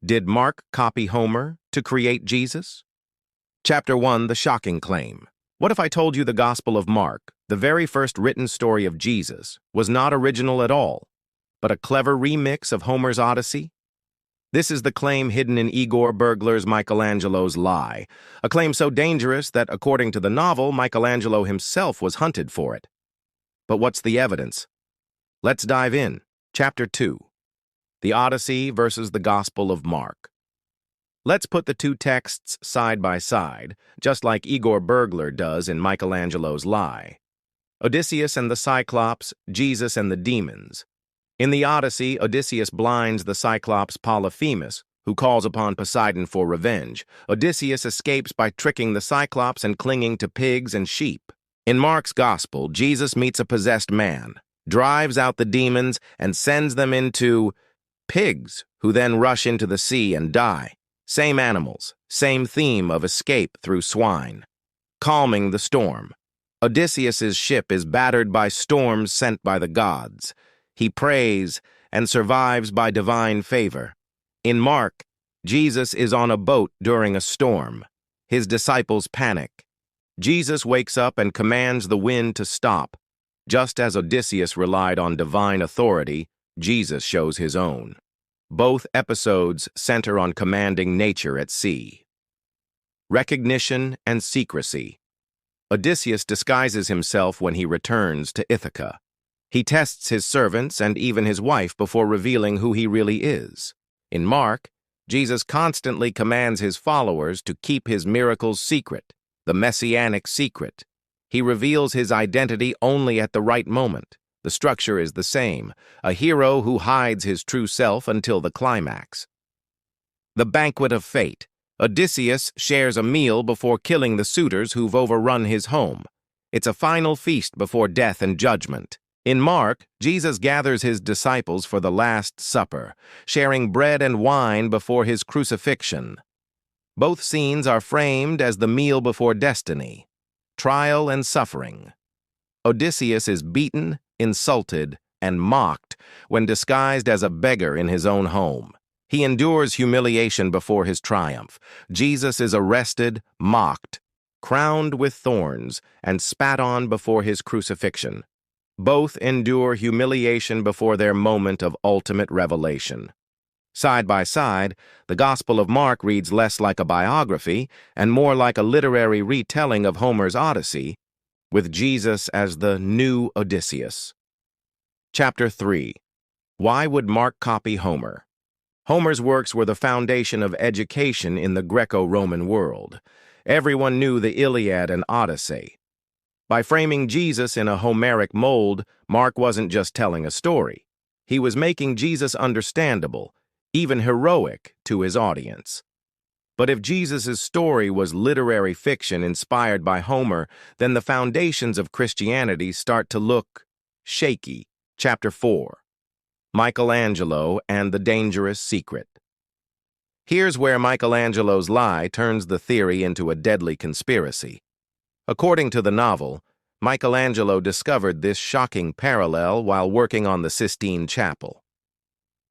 Did Mark copy Homer to create Jesus? Chapter 1, The Shocking Claim. What if I told you the Gospel of Mark, the very first written story of Jesus, was not original at all, but a clever remix of Homer's Odyssey? This is the claim hidden in Igor Bergler's Michelangelo's Lie, a claim so dangerous that, according to the novel, Michelangelo himself was hunted for it. But what's the evidence? Let's dive in. Chapter 2. The Odyssey versus the Gospel of Mark. Let's put the two texts side by side, just like Igor Bergler does in Michelangelo's Lie. Odysseus and the Cyclops, Jesus and the demons. In the Odyssey, Odysseus blinds the Cyclops Polyphemus, who calls upon Poseidon for revenge. Odysseus escapes by tricking the Cyclops and clinging to pigs and sheep. In Mark's Gospel, Jesus meets a possessed man, drives out the demons, and sends them into pigs, who then rush into the sea and die. Same animals, same theme of escape through swine. Calming the storm. Odysseus's ship is battered by storms sent by the gods. He prays and survives by divine favor. In Mark, Jesus is on a boat during a storm. His disciples panic. Jesus wakes up and commands the wind to stop. Just as Odysseus relied on divine authority, Jesus shows his own. Both episodes center on commanding nature at sea. Recognition and secrecy. Odysseus disguises himself when he returns to Ithaca. He tests his servants and even his wife before revealing who he really is. In Mark, Jesus constantly commands his followers to keep his miracles secret, the messianic secret. He reveals his identity only at the right moment. The structure is the same, a hero who hides his true self until the climax. The Banquet of Fate. Odysseus shares a meal before killing the suitors who've overrun his home. It's a final feast before death and judgment. In Mark, Jesus gathers his disciples for the Last Supper, sharing bread and wine before his crucifixion. Both scenes are framed as the meal before destiny, trial and suffering. Odysseus is beaten, insulted, and mocked when disguised as a beggar in his own home. He endures humiliation before his triumph. Jesus is arrested, mocked, crowned with thorns, and spat on before his crucifixion. Both endure humiliation before their moment of ultimate revelation. Side by side, the Gospel of Mark reads less like a biography and more like a literary retelling of Homer's Odyssey, with Jesus as the new Odysseus. Chapter 3. Why would Mark copy Homer? Homer's works were the foundation of education in the Greco-Roman world. Everyone knew the Iliad and Odyssey. By framing Jesus in a Homeric mold, Mark wasn't just telling a story. He was making Jesus understandable, even heroic, to his audience. But if Jesus' story was literary fiction inspired by Homer, then the foundations of Christianity start to look shaky. Chapter 4. Michelangelo and the Dangerous Secret. Here's where Michelangelo's lie turns the theory into a deadly conspiracy. According to the novel, Michelangelo discovered this shocking parallel while working on the Sistine Chapel.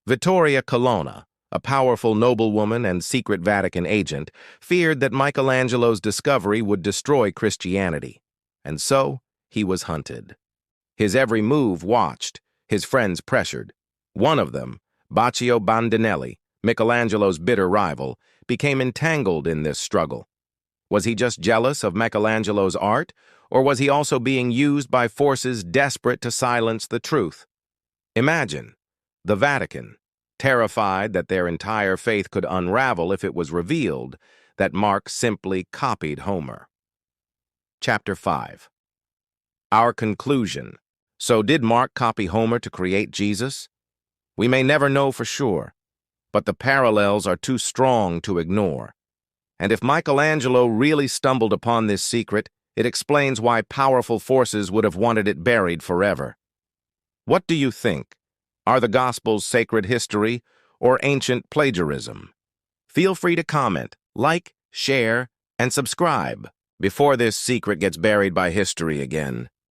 Vittoria Colonna, a powerful noblewoman and secret Vatican agent, feared that Michelangelo's discovery would destroy Christianity, and so he was hunted. His every move watched, his friends pressured. One of them, Baccio Bandinelli, Michelangelo's bitter rival, became entangled in this struggle. Was he just jealous of Michelangelo's art, or was he also being used by forces desperate to silence the truth? Imagine, the Vatican, terrified that their entire faith could unravel if it was revealed that Mark simply copied Homer. Chapter 5. Our conclusion. So did Mark copy Homer to create Jesus? We may never know for sure, but the parallels are too strong to ignore. And if Michelangelo really stumbled upon this secret, it explains why powerful forces would have wanted it buried forever. What do you think? Are the Gospels sacred history or ancient plagiarism? Feel free to comment, like, share, and subscribe before this secret gets buried by history again.